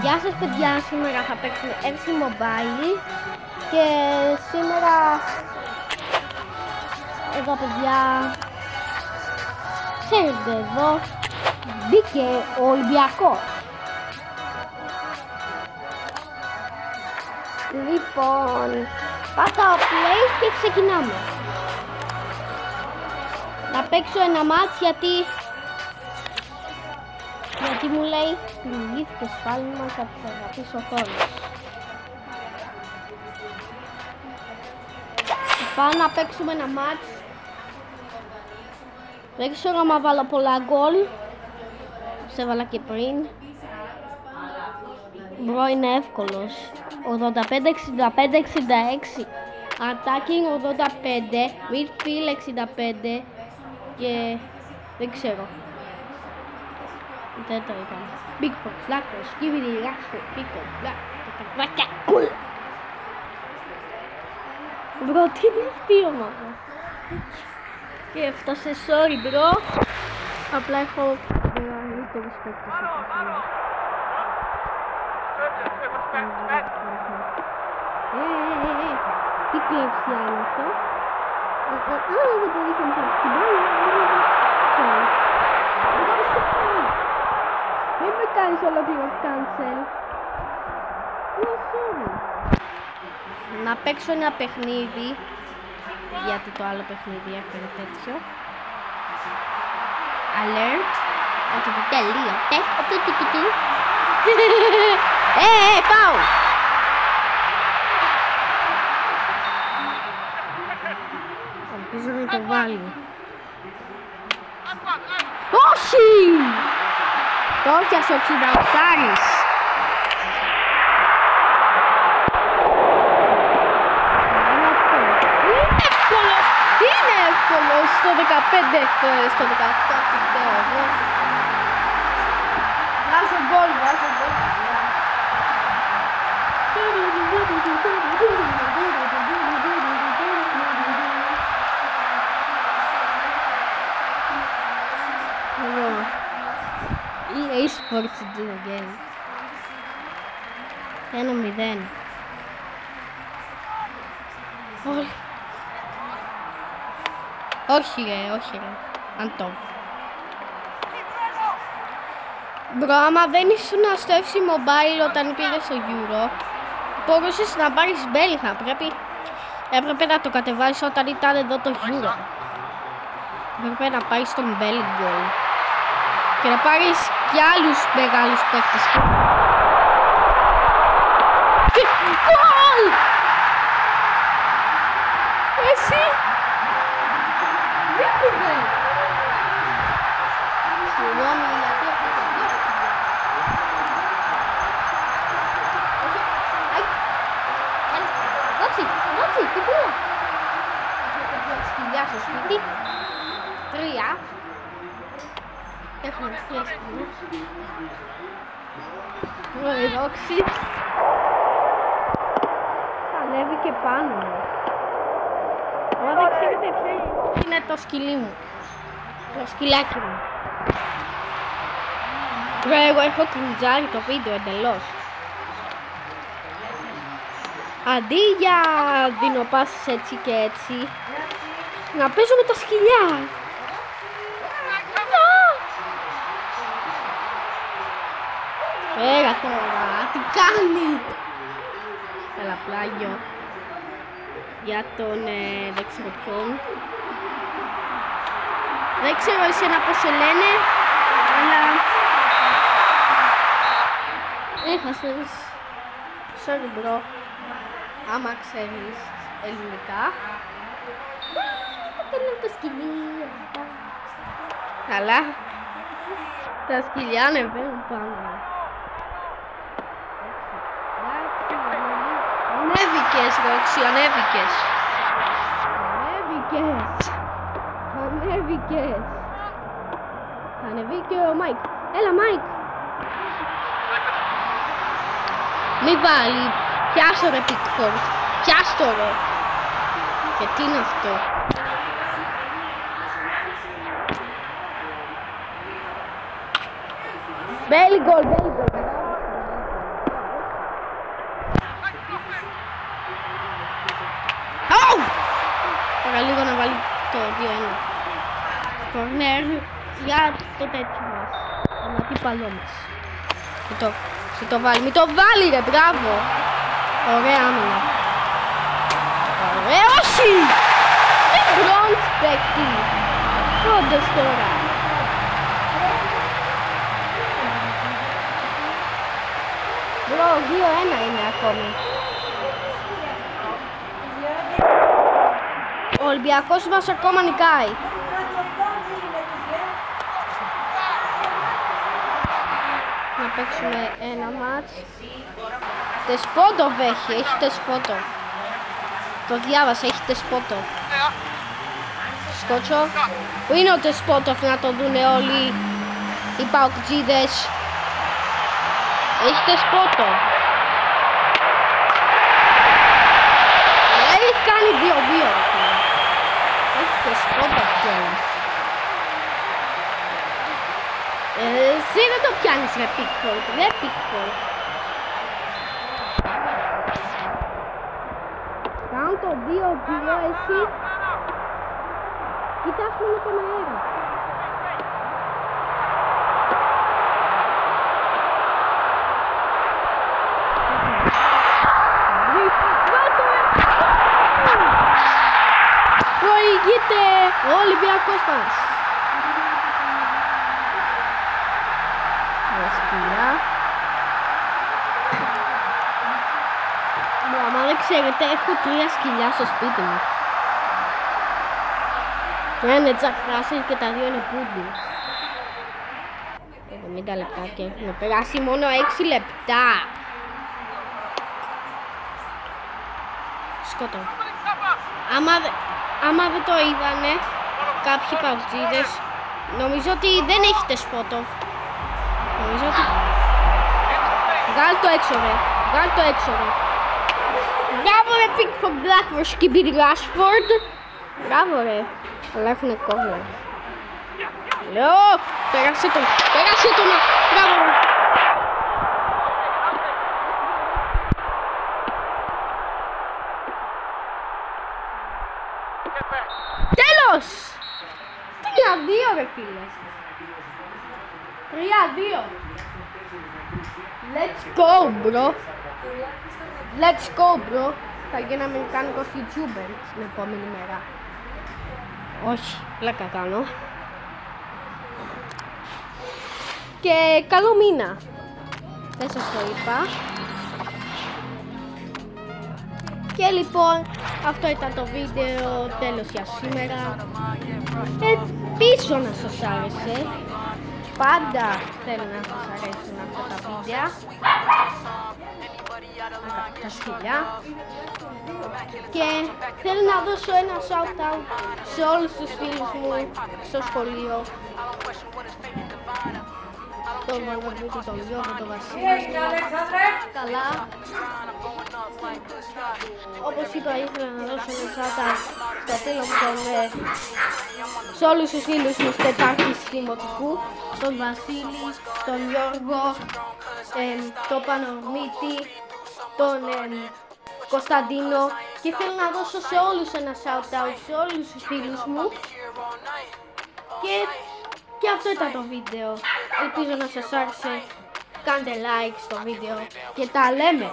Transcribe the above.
Γεια σας παιδιά, σήμερα θα παίξουμε FC Mobile και σήμερα εδώ παιδιά, ξέρετε εδώ μπήκε ο Ολυμπιακός. Λοιπόν, πατάω play και ξεκινάμε. Να παίξω ένα μάτς γιατί μου λέει δημιουργήθηκε σφάλμα από τις αγαπείς οθόνες. Πάω να παίξουμε ένα μάτς. Δεν ξέρω άμα βάλω πολλά γκολ. Σε έβαλα και πριν. Μπρο είναι εύκολος. 85-65-66. Attacking 85. Midfield 65. Και δεν ξέρω. Δεν το είπαμε. Bigfoot, Blackfoot, Skibidi, Rashford, Bigfoot, Blackfoot, Μπρο, τι είναι αυτή η ομάδα. Και έφτασε, sorry μπρο. Απλά έχω μεγαλύτερους παίκτες από αυτό. Τι κλέψια είναι αυτό. Δεν μπορείς να πάρεις την μπάλα. Μην με κάνεις ολόκληρο cancel. Να παίξω ένα παιχνίδι, γιατί το άλλο παιχνίδι έφερε τέτοιο. Alert. Ότι το τελείωτε. Αυτό τι τι τι. Πάω. Ελπίζω να το βάλει. Όχι! Το έπιασε ο 68άρης. Είναι εύκολο στο 15, στο 18 πιστεύω εγώ. Βάζω γκολ, βάζω γκολ. EA Sports do again. 1-0. Όχι ρε. Αντώ. Μπρο, άμα δεν ήσουν στο FC Mobile όταν πήγες στο Euro, μπορούσες να πάρεις Bellingham. Έπρεπε να το κατεβάσεις όταν ήταν εδώ το Euro. Έπρεπε να πάρεις τον Bellingham και να πάρεις κι άλλους μεγάλους παίκτες. Γκολ! Εσύ! Δίκουνε! Συγγνώμη γιατί έχω το δύο. Δότσι, τι πήρα! Έχω δύο σκυλιά στο σπίτι. 3. Έχουμε 3 σκυλιά. Ρόξη. Ανέβηκε πάνω μου. Εγώ δεν ξέρετε ποιο είναι το σκυλί μου. Το σκυλάκι μου. Εγώ έχω κριντζάρει το βίντεο εντελώς. Αντί για δίνω πάσες έτσι και έτσι, να παίζω με τα σκυλιά. Πέρα τώρα, τι κάνει. Έλα πλάγιο. Για τον δεν ξέρω ποιον. Δεν ξέρω εσένα πώς σε λένε, αλλά έχασες. Sorry bro, άμα ξέρεις ελληνικά. Πατέλα τα σκυλιά. Καλά. Τα σκυλιά ανεβαίνουν πάνω. Ανέβηκες Ρόξη, ανέβηκες. Ανέβηκε ο Μάικ. Έλα Μάικ. Μη βάλει. Πιάσω ρε Πικφόρτ. Πιάστο ρε. Και τι είναι αυτό. Belly goal. για το τέτοιο μας. Τον αντίπαλό μας. Και το βάλει. Μη το βάλει ρε, μπράβο. Ωραία άμυνα. Ωραία, όχι! Δεν μπρόντς παίκτη. Όντως τώρα. Μπρο, 2-1 είναι ακόμη. Ο Ολυμπιακός μας ακόμα νικάει. Να παίξουμε ένα μάτς. Τεσπότοβ έχει Τεσπότοβ. Το διάβασα, έχει Τεσπότοβ. Σκότσο. Πού είναι ο Τεσπότοβ να το δούνε όλοι οι παοκτζίδες. Έχει Τεσπότοβ. Έχει κάνει 2-2. Έχει Τεσπότοβ κιόλας. Εσύ δεν το πιάνεις ρε Pickford, ρε Pickford. Κάνω το 2-2 εσύ. Κοιτάς μόνο τον αέρα. Προηγείται ο Ολυμπιακός μας. Σκυλιά. Άμα δεν ξέρετε, έχω 3 σκυλιά στο σπίτι μου. Το ένα είναι Jack Russell και τα 2 είναι Poodle. 70 λεπτά και έχουμε περάσει μόνο 6 λεπτά. Σκότω. Άμα δεν το είδανε κάποιοι παουτζίδες, νομίζω ότι δεν έχετε Σπότοφ. Νομίζω ότι... Βγάλ' το έξω ρε, βγάλ' το έξω ρε. Μπράβο ρε Pickford, Blackford, Skibidi Rashford. Μπράβο ρε, αλλά έχουνε κόβο. Λέω, πέρασε τον, μπράβο ρε. Τέλος! 3-2 ρε φίλε. 3-2. Let's go bro. Let's go bro. Θα γίνω αμερικάνικος YouTuber την επόμενη μέρα. Όχι, πλάκα κάνω. Και καλό μήνα. Δεν σας το είπα. Και λοιπόν, αυτό ήταν το βίντεο, τέλος για σήμερα. Ελπίζω να σας άρεσε. Πάντα θέλω να σας αρέσουν αυτά τα βίντεο. Τα σκυλιά. Και θέλω να δώσω ένα shout out σε όλους τους φίλους μου στο σχολείο. Τον Βαγγαβούτη, τον Γιώργο, τον Βασίλη. Καλά. Όπως είπα, ήθελα να δώσω ένα shout out στο φίλο μου σε όλους τους φίλους μου στο Τετάρτης Δημοτικού, τον Βασίλη, τον Γιώργο, τον Πανορμίτη, τον Κωνσταντίνο, και θέλω να δώσω σε όλους ένα shout out, σε όλους τους φίλους μου, και αυτό ήταν το βίντεο. Ελπίζω να σας άρεσε, κάντε like στο βίντεο και τα λέμε!